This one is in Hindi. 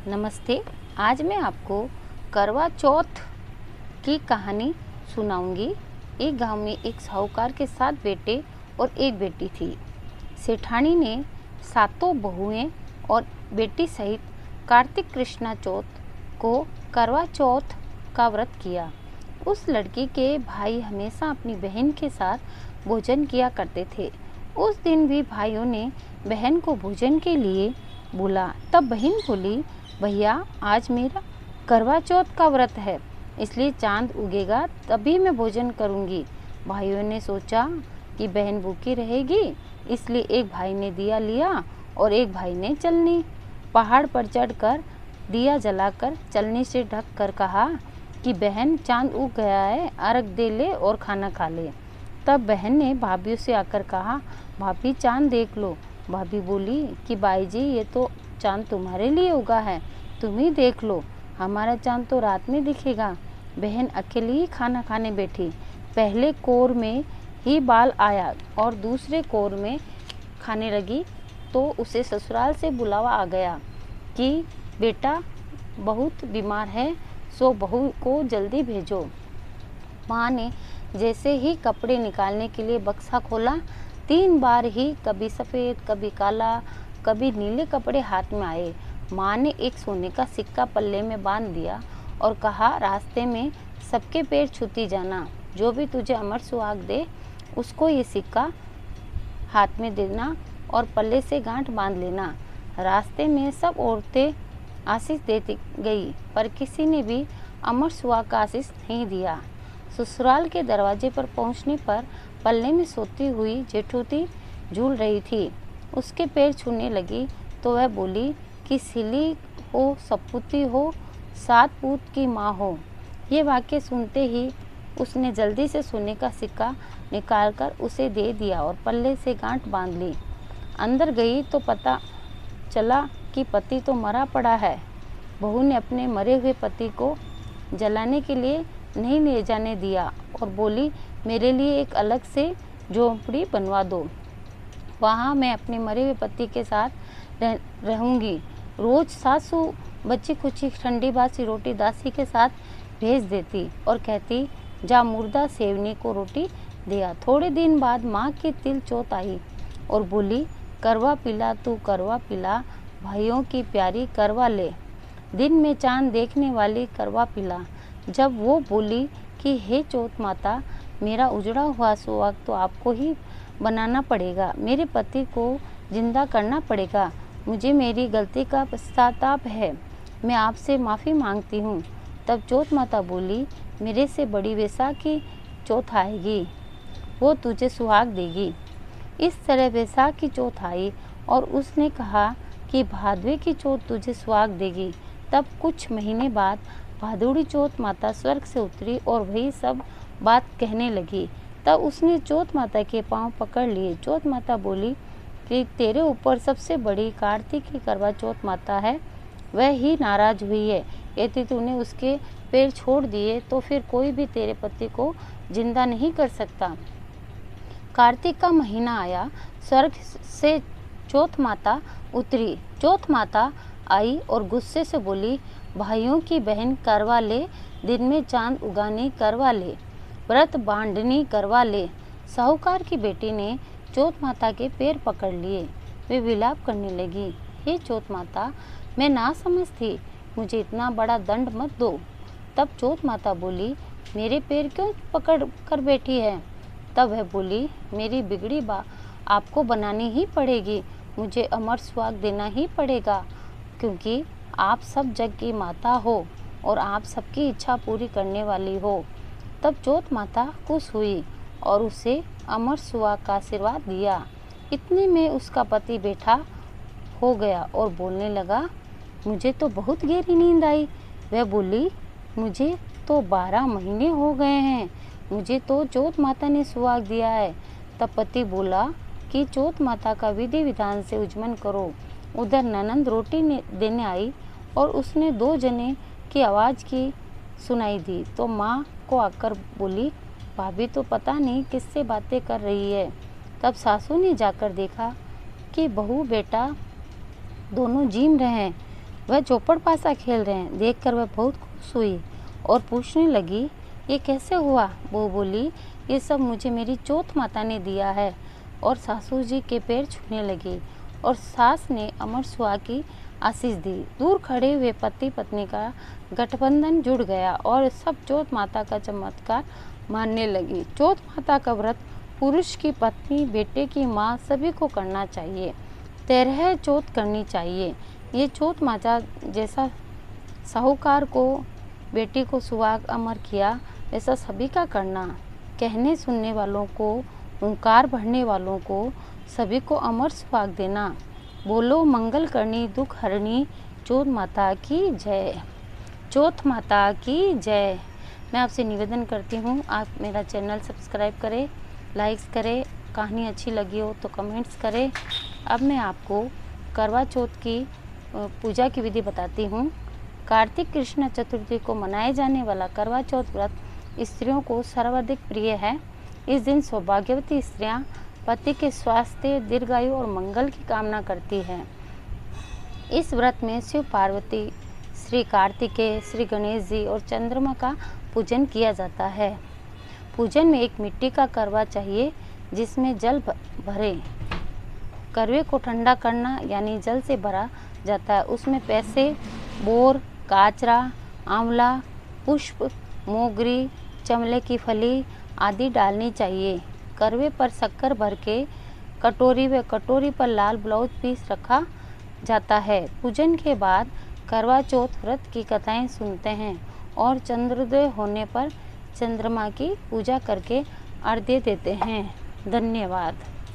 नमस्ते। आज मैं आपको करवा चौथ की कहानी सुनाऊंगी। एक गांव में एक साहूकार के 7 बेटे और एक बेटी थी। सेठानी ने 7 बहुएं और बेटी सहित कार्तिक कृष्णा चौथ को करवा चौथ का व्रत किया। उस लड़की के भाई हमेशा अपनी बहन के साथ भोजन किया करते थे। उस दिन भी भाइयों ने बहन को भोजन के लिए बोला। तब बहन बोली, भैया आज मेरा करवा चौथ का व्रत है, इसलिए चांद उगेगा तभी मैं भोजन करूंगी। भाइयों ने सोचा कि बहन भूखी रहेगी, इसलिए एक भाई ने दिया लिया और एक भाई ने चलनी। पहाड़ पर चढ़कर दिया जलाकर चलनी से ढक कर कहा कि बहन चांद उग गया है, अर्घ दे ले और खाना खा ले। तब बहन ने भाभी से आकर कहा, भाभी चांद देख लो। भाभी बोली कि बाई जी ये तो चांद तुम्हारे लिए उगा है, तुम ही देख लो, हमारा चांद तो रात में दिखेगा। बहन अकेली ही खाना खाने बैठी। पहले कोर में ही बाल आया और दूसरे कोर में खाने लगी तो उसे ससुराल से बुलावा आ गया कि बेटा बहुत बीमार है, सो बहू को जल्दी भेजो। माँ ने जैसे ही कपड़े निकालने के लिए बक्सा खोला, 3 बार ही कभी सफ़ेद कभी काला कभी नीले कपड़े हाथ में आए। माँ ने एक सोने का सिक्का पल्ले में बांध दिया और कहा, रास्ते में सबके पैर छूती जाना, जो भी तुझे अमर सुहाग दे उसको ये सिक्का हाथ में देना और पल्ले से गांठ बांध लेना। रास्ते में सब औरतें आशीष देती गई, पर किसी ने भी अमर सुहाग का आशीष नहीं दिया। ससुराल के दरवाजे पर पहुंचने पर पल्ले में सोती हुई जेठूती झूल रही थी। उसके पैर छूने लगी तो वह बोली कि सिली हो सपूती हो, 7 पूत की माँ हो। ये वाक्य सुनते ही उसने जल्दी से सोने का सिक्का निकालकर उसे दे दिया और पल्ले से गांठ बांध ली। अंदर गई तो पता चला कि पति तो मरा पड़ा है। बहू ने अपने मरे हुए पति को जलाने के लिए नहीं ले जाने दिया और बोली, मेरे लिए एक अलग से झोंपड़ी बनवा दो, वहाँ मैं अपने मरे हुए पति के साथ रहूँगी। रोज सासू बच्ची कुची ठंडी बासी रोटी दासी के साथ भेज देती और कहती, जा मुर्दा सेवनी को रोटी दिया। थोड़े दिन बाद माँ की तिल चौथ आई और बोली, करवा पिला तू करवा पिला, भाइयों की प्यारी करवा ले, दिन में चांद देखने वाली करवा पिला। जब वो बोली कि हे चौथ माता, मेरा उजड़ा हुआ सुहाग तो आपको ही बनाना पड़ेगा, मेरे पति को जिंदा करना पड़ेगा, मुझे मेरी गलती का पश्चाताप है, मैं आपसे माफ़ी मांगती हूँ। तब चौथ माता बोली, मेरे से बड़ी वैसाखी चौथ आएगी, वो तुझे सुहाग देगी। इस तरह वैसाखी चौथ आई और उसने कहा कि भादवे की चौथ तुझे सुहाग देगी। तब कुछ महीने बाद भादुड़ी चौथ माता स्वर्ग से उतरी और वही सब बात कहने लगी। तब उसने चौथ माता के पांव पकड़ लिए। चौथ माता बोली कि तेरे ऊपर सबसे बड़ी कार्तिक की करवा चौथ माता है, वह ही नाराज हुई है। यदि तूने उसके पैर छोड़ दिए तो फिर कोई भी तेरे पति को जिंदा नहीं कर सकता। कार्तिक का महीना आया, स्वर्ग से चौथ माता उतरी। चौथ माता आई और गुस्से से बोली, भाइयों की बहन करवा ले, दिन में चांद उगानी करवा ले, व्रत बांधनी करवा ले। साहूकार की बेटी ने चौथ माता के पैर पकड़ लिए। वे विलाप करने लगी, हे चौथ माता, मैं ना समझ थी, मुझे इतना बड़ा दंड मत दो। तब चौथ माता बोली, मेरे पैर क्यों पकड़ कर बैठी है? तब वह बोली, मेरी बिगड़ी आपको बनानी ही पड़ेगी, मुझे अमर सुहाग देना ही पड़ेगा, क्योंकि आप सब जग की माता हो और आप सबकी इच्छा पूरी करने वाली हो। तब चौथ माता खुश हुई और उसे अमर सुहाग का आशीर्वाद दिया। इतने में उसका पति बैठा हो गया और बोलने लगा, मुझे तो बहुत गहरी नींद आई। वह बोली, मुझे तो 12 महीने हो गए हैं, मुझे तो चौथ माता ने सुहाग दिया है। तब पति बोला कि चौथ माता का विधि विधान से उज्जमन करो। उधर ननंद रोटी देने आई और उसने 2 जने की आवाज़ की सुनाई दी तो माँ को आकर बोली, भाभी तो पता नहीं किससे बातें कर रही है। तब सासू ने जाकर देखा कि बहू बेटा दोनों जीम रहे हैं। वह चौपड़ पासा खेल रहे हैं। देखकर वह बहुत खुश हुई और पूछने लगी, ये कैसे हुआ? वो बोली, ये सब मुझे मेरी चौथ माता ने दिया है। और सासू जी के पैर छूने लगी और सास ने अमर सुहाग की आशीष दी। दूर खड़े हुए पति पत्नी का गठबंधन जुड़ गया और सब चौथ माता का चमत्कार मानने लगी। चौथ माता का व्रत पुरुष की पत्नी, बेटे की माँ सभी को करना चाहिए। 13 चौथ करनी चाहिए। ये चौथ माता जैसा साहूकार को बेटी को सुहाग अमर किया, वैसा सभी का करना। कहने सुनने वालों को, ओंकार भरने वालों को सभी को अमर सुहाग देना। बोलो मंगल करनी दुख हरणी, चौथ माता की जय। चौथ माता की जय। मैं आपसे निवेदन करती हूँ, आप मेरा चैनल सब्सक्राइब करें, लाइक्स करें, कहानी अच्छी लगी हो तो कमेंट्स करें। अब मैं आपको करवा चौथ की पूजा की विधि बताती हूँ। कार्तिक कृष्ण चतुर्थी को मनाए जाने वाला करवा चौथ व्रत स्त्रियों को सर्वाधिक प्रिय है। इस दिन सौभाग्यवती स्त्रियां पति के स्वास्थ्य, दीर्घायु और मंगल की कामना करती हैं। इस व्रत में शिव पार्वती, श्री कार्तिकेय, श्री गणेश जी और चंद्रमा का पूजन किया जाता है। पूजन में एक मिट्टी का करवा चाहिए जिसमें जल भरे। करवे को ठंडा करना यानी जल से भरा जाता है। उसमें पैसे, बोर, काचरा, आंवला, पुष्प, मोगरी, चमले की फली आदि डालनी चाहिए। करवे पर शक्कर भर के कटोरी पर लाल ब्लाउज पीस रखा जाता है। पूजन के बाद करवा चौथ व्रत की कथाएं सुनते हैं और चंद्रोदय होने पर चंद्रमा की पूजा करके अर्घ्य देते हैं। धन्यवाद।